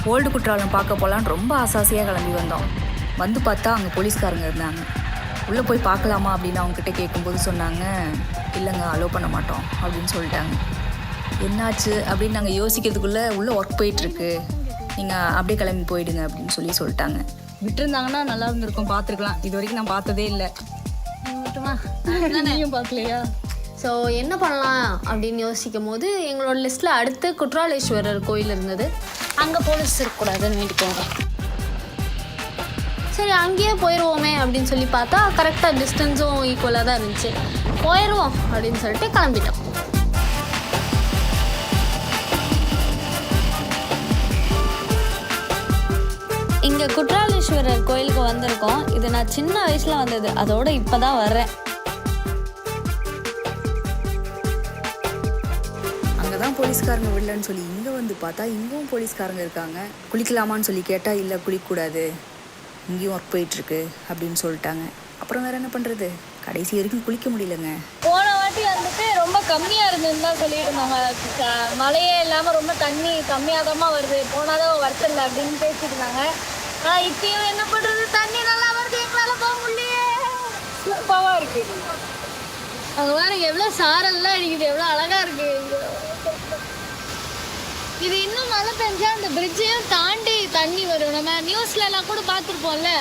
Old Courtallam பார்க்க போகலான்னு ரொம்ப ஆசாசியாக கிளம்பி வந்தோம். வந்து பார்த்தா அங்கே போலீஸ்காரங்க இருந்தாங்க. உள்ளே போய் பார்க்கலாமா அப்படின்னு அவங்ககிட்ட கேட்கும்போது சொன்னாங்க, இல்லைங்க அலோவ் பண்ண மாட்டோம் அப்படின்னு சொல்லிட்டாங்க. என்னாச்சு அப்படின்னு நாங்கள் யோசிக்கிறதுக்குள்ளே உள்ளே ஒர்க் போயிட்டுருக்கு, நீங்கள் அப்படியே கிளம்பி போயிடுங்க அப்படின்னு சொல்லிட்டாங்க. விட்டுருந்தாங்கன்னா நல்லா இருந்திருக்கும், பார்த்துருக்கலாம். இது வரைக்கும் நான் பார்த்ததே இல்லை. நீயும் பார்க்கலையா? ஸோ என்ன பண்ணலாம் அப்படின்னு யோசிக்கும் போது எங்களோட லிஸ்ட்டில் அடுத்து குற்றாலேஸ்வரர் கோயில் இருந்தது. அங்கே போலீஸ் இருக்கக்கூடாதுன்னு வேண்டிக்கோங்க. சரி அங்கேயே போயிடுவோமே அப்படின்னு சொல்லி பார்த்தா கரெக்டாக டிஸ்டன்ஸும் ஈக்குவலாக தான் இருந்துச்சு. போயிடுவோம் அப்படின்னு சொல்லிட்டு கிளம்பிட்டோம். இங்கே குற்றாலேஸ்வரர் கோயிலுக்கு வந்திருக்கோம். இது நான் சின்ன வயசில் வந்தது, அதோட இப்போ தான் வர்றேன். அங்கதான் போலீஸ்காரங்க விடலன்னு சொல்லி இங்கே வந்து பார்த்தா இங்கவும் போலீஸ்காரங்க இருக்காங்க. குளிக்கலாமான்னு சொல்லி கேட்டால் இல்லை குளிக்கக்கூடாது, இங்கேயும் ஒர்க் போயிட்டுருக்கு அப்படின்னு சொல்லிட்டாங்க. அப்புறம் வேறு என்ன பண்ணுறது, கடைசி வரைக்கும் குளிக்க முடியலங்க. போன வாட்டி வந்துட்டு ரொம்ப கம்மியாக இருந்ததுன்னு தான் சொல்லிட்டு இருந்தாங்க. மழையே இல்லாமல் ரொம்ப தண்ணி கம்மியாக வருது, போனாதான் வருத்தில்லை அப்படின்னு பேசிட்டு இருந்தாங்க. ஆனால் இப்பயும் என்ன பண்ணுறது, தண்ணி நல்லா வருது, எங்களால் போக முடியலையே. சூப்பராக இருக்குது. அங்கே வேறு எவ்வளோ சாரல்லாம் அடிக்குது, எவ்வளோ அழகாக இருக்குது. இது இன்னும் மழை பெஞ்சா அந்த பிரிட்ஜையும் தாண்டி தண்ணி வரும். நம்ம நியூஸ்ல எல்லாம் கூட பார்த்துருப்போம்ல.